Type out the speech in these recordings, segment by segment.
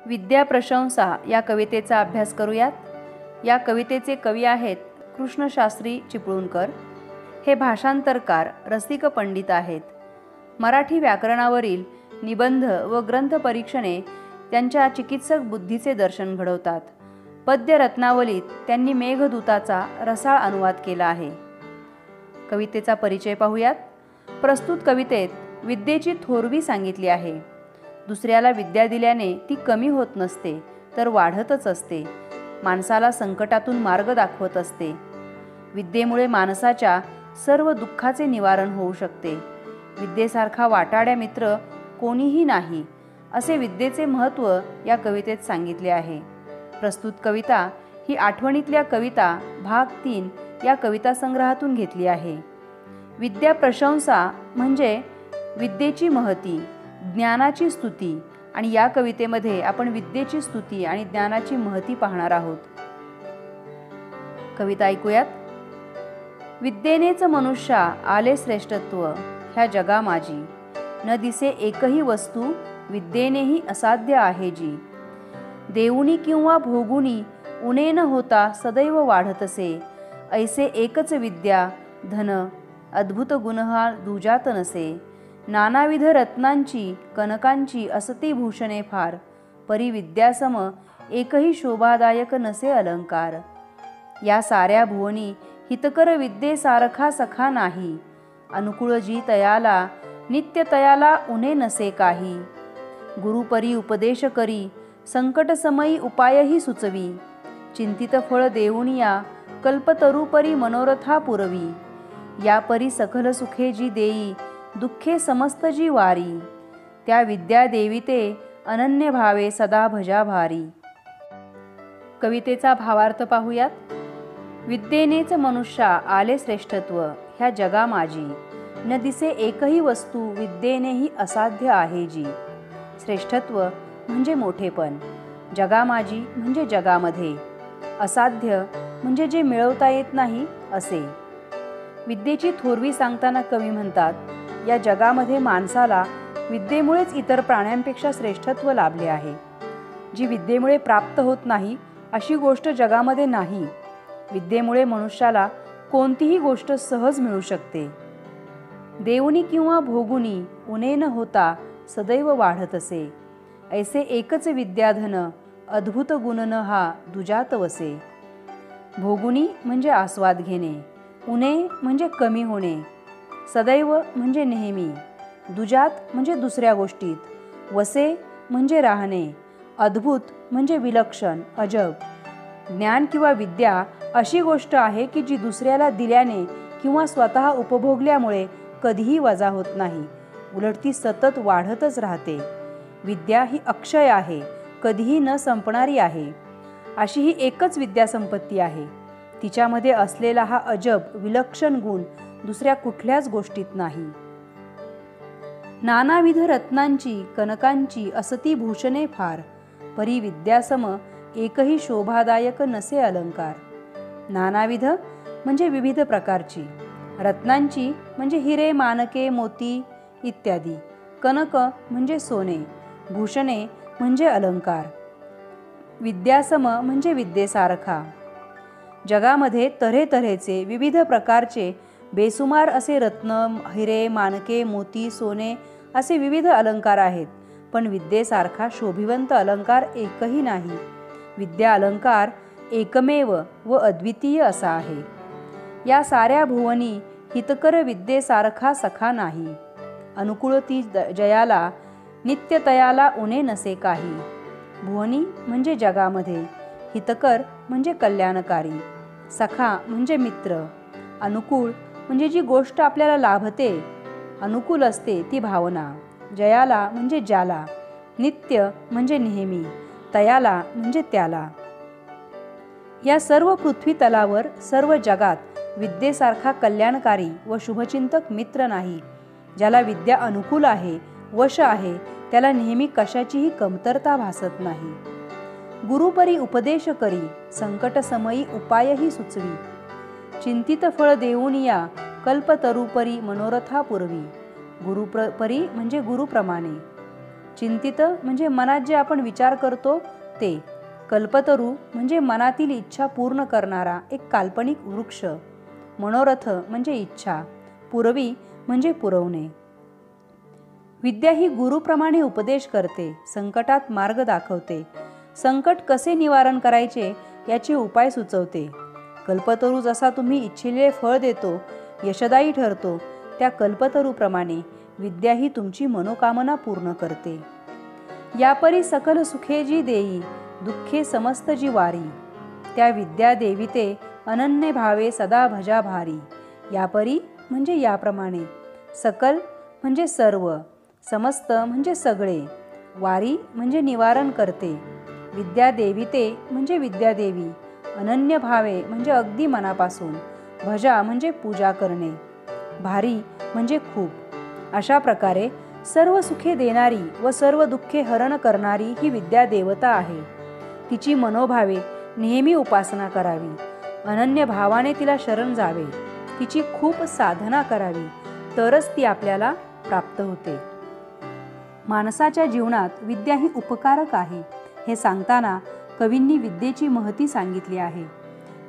विद्या प्रशंसा या कवितेचा अभ्यास करूयात। या कवितेचे कवी आहेत कृष्णशास्त्री चिपळूणकर। हे भाषांतरकार रसिक पंडित आहेत। मराठी व्याकरणावरील निबंध व ग्रंथ परीक्षणे त्यांच्या चिकित्सक बुद्धीचे दर्शन घडवतात। पद्य रत्नावलीत त्यांनी मेघदूताचा रसाळ अनुवाद केला आहे। कवितेचा परिचय पाहूयात। प्रस्तुत कवितेत विद्येची थोरवी सांगितली आहे। दुसऱ्याला विद्या दिल्याने ती कमी होत नसते, तर वाढतच असते। माणसाला संकटातून मार्ग दाखवत असते। विद्येमुळे माणसाच्या सर्व दुःखाचे निवारण होऊ शकते। विद्येसारखा वाटाड्या मित्र कोणीही नाही, असे विद्येचे महत्त्व या कवितेत सांगितले आहे। प्रस्तुत कविता ही आठवणीतल्या कविता भाग 3 या कविता संग्रहातून घेतली आहे। विद्या प्रशंसा म्हणजे विद्येची महती, ज्ञानाची स्तुती, आणि या कवितेमध्ये आपण विद्येची स्तुती आणि ज्ञानाची महती पाहणार आहोत। कविता ऐकूयात। विद्येनेच मनुष्या आले श्रेष्ठत्व, ह्या जगा माझी। न दिसे एकही वस्तू, विद्येनेही असाध्य आहे जी। देऊनी किंवा भोगुनी, उणे न होता सदैव वाढतसे। ऐसे एकच विद्या धन, अद्भुत गुण हा दुजात नसे। नानाविध रत्नांची कनकांची असती भूषणे फार। परी विद्यासम एकही शोभादायक नसे अलंकार। या साऱ्या भुवनी हितकर विद्येसारखा सखा नाही। अनुकूळ जी तयाला, नित्य तयाला उणे नसे काही। गुरुपरी उपदेश करी, संकट समयी उपायही सुचवी। चिंतित फळ देऊनिया, कल्पतरुपरी मनोरथा पुरवी। या परी सखल सुखे जी देई, दुःखे समस्त जी वारी। त्या विद्या देविते अनन्य भावे सदा भजा भारी। कवितेचा भावार्थ पाहूयात। विद्येनेच मनुष्या आले श्रेष्ठत्व, ह्या जगा माझी। न दिसे एकही वस्तू, विद्येनेही असाध्य आहे जी। श्रेष्ठत्व म्हणजे मोठेपण, जगा माझी म्हणजे जगामध्ये, असाध्य म्हणजे जे मिळवता येत नाही असे। विद्येची थोरवी सांगताना कवी म्हणतात, या जगामध्ये माणसाला विद्येमुळेच इतर प्राण्यांपेक्षा श्रेष्ठत्व लाभले आहे। जी विद्येमुळे प्राप्त होत नाही अशी गोष्ट जगामध्ये नाही। विद्येमुळे मनुष्याला कोणतीही गोष्ट सहज मिळू शकते। देऊनी किंवा भोगुनी, उणे न होता सदैव वाढत असे। ऐसे एकच विद्याधन, अद्भुत गुणन हा दुजात वसे। भोगुनी म्हणजे आस्वाद घेणे, उणे म्हणजे कमी होणे, सदैव म्हणजे नेहमी, दुजात म्हणजे दुसऱ्या गोष्टीत, वसे म्हणजे राहणे, अद्भुत म्हणजे विलक्षण अजब। ज्ञान किंवा विद्या अशी गोष्ट आहे की जी दुसऱ्याला दिल्याने किंवा स्वतः उपभोगल्यामुळे कधीही वजा होत नाही, उलट ती सतत वाढतच राहते। विद्या ही अक्षय आहे, कधीही न संपणारी आहे। अशी ही एकच विद्यासंपत्ती आहे। तिच्यामध्ये असलेला हा अजब विलक्षण गुण दुसऱ्या कुठल्याच गोष्टीत नाही। नानाविध रत्नांची कनकांची असती भूषणे फार। परी विद्यासम एकही शोभादायक नसे अलंकार। नानाविध म्हणजे विविध प्रकारची, रत्नांची म्हणजे हिरे माणके मोती इत्यादी, कनक म्हणजे सोने, भूषणे म्हणजे अलंकार, विद्यासम म्हणजे विद्येसारखा। जगामध्ये तऱ्हेतऱ्हेचे विविध प्रकारचे बेसुमार असे रत्न, हिरे माणके मोती सोने असे विविध अलंकार आहेत, पण विद्येसारखा शोभिवंत अलंकार एकही नाही। विद्या अलंकार एकमेव व अद्वितीय असा आहे। या साऱ्या भुवनी हितकर विद्येसारखा सखा नाही। अनुकूळ ती जयाला, नित्य तयाला उणे नसे काही। भुवनी म्हणजे जगामध्ये, हितकर म्हणजे कल्याणकारी, सखा म्हणजे मित्र, अनुकूळ म्हणजे जी गोष्ट आपल्याला लाभते, अनुकूल असते ती भावना, जयाला म्हणजे ज्याला, नित्य म्हणजे नेहमी, तयाला म्हणजे त्याला। या सर्व पृथ्वी तलावर सर्व जगात विद्येसारखा कल्याणकारी व शुभचिंतक मित्र नाही। ज्याला विद्या अनुकूल आहे, वश आहे, त्याला नेहमी कशाचीही कमतरता भासत नाही। गुरुपरी उपदेश करी, संकट समयी उपायही सुचवी। चिंतित फळ देऊनिया, कल्पतरुपरी मनोरथा पुरवी। गुरुपरी म्हणजे गुरुप्रमाणे, चिंतित म्हणजे मनात जे आपण विचार करतो ते. कल्पतरू म्हणजे मनातील इच्छा पूर्ण करणारा एक काल्पनिक वृक्ष. मनोरथ म्हणजे इच्छा. पुरवी म्हणजे पुरवणे. विद्या ही गुरुप्रमाणे उपदेश करते, संकटात मार्ग दाखवते, संकट कसे निवारण करायचे याचे उपाय सुचवते. कल्पतरू जसा तुम्ही इच्छिलेले फळ देतो, यशदायी ठरतो, त्या कल्पतरूप्रमाणे विद्या ही तुमची मनोकामना पूर्ण करते. यापरी सकल सुखे जी देई, दुःखे समस्त जी वारी, त्या विद्या देविते अनन्य भावे सदा भजा भारी. यापरी म्हणजे याप्रमाणे, सकल म्हणजे सर्व, समस्त म्हणजे सगळे, वारी म्हणजे निवारण करते, विद्या देविते म्हणजे विद्यादेवी, अनन्य भावे म्हणजे अगदी मनापासून, भजा म्हणजे पूजा करणे, भारी म्हणजे खूप. अशा प्रकारे सर्व सुखे देणारी व सर्व दुःखे हरण करणारी ही विद्या देवता आहे. तिची मनोभावे नेहमी उपासना करावी, अनन्य भावाने तिला शरण जावे, तिची खूप साधना करावी, तरच ती आपल्याला प्राप्त होते. माणसाच्या जीवनात विद्या ही उपकारक आहे हे सांगताना कवींनी विद्येची महती सांगितली आहे.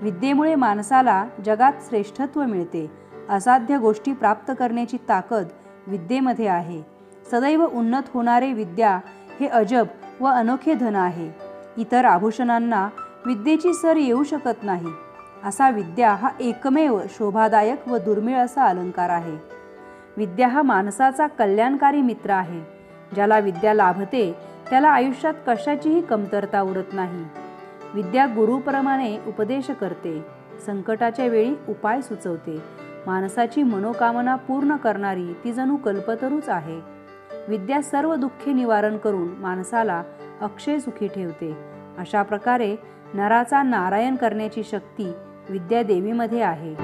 विद्येमुळे माणसाला जगात श्रेष्ठत्व मिळते. असाध्य गोष्टी प्राप्त करण्याची ताकद विद्येमध्ये आहे. सदैव उन्नत होणारे विद्या हे अजब व अनोखे धन आहे. इतर आभूषणांना विद्येची सर येऊ शकत नाही. असा विद्या हा एकमेव शोभादायक व दुर्मिळ असा अलंकार आहे. विद्या हा माणसाचा कल्याणकारी मित्र आहे. ज्याला विद्या लाभते त्याला आयुष्यात कशाचीही कमतरता उरत नाही. विद्या गुरुप्रमाणे उपदेश करते, संकटाच्या वेळी उपाय सुचवते, माणसाची मनोकामना पूर्ण करणारी ती जणू कल्पतरूच आहे. विद्या सर्व दुःखे निवारण करून माणसाला अक्षय सुखी ठेवते. अशा प्रकारे नराचा नारायण करण्याची शक्ती विद्यादेवीमध्ये आहे.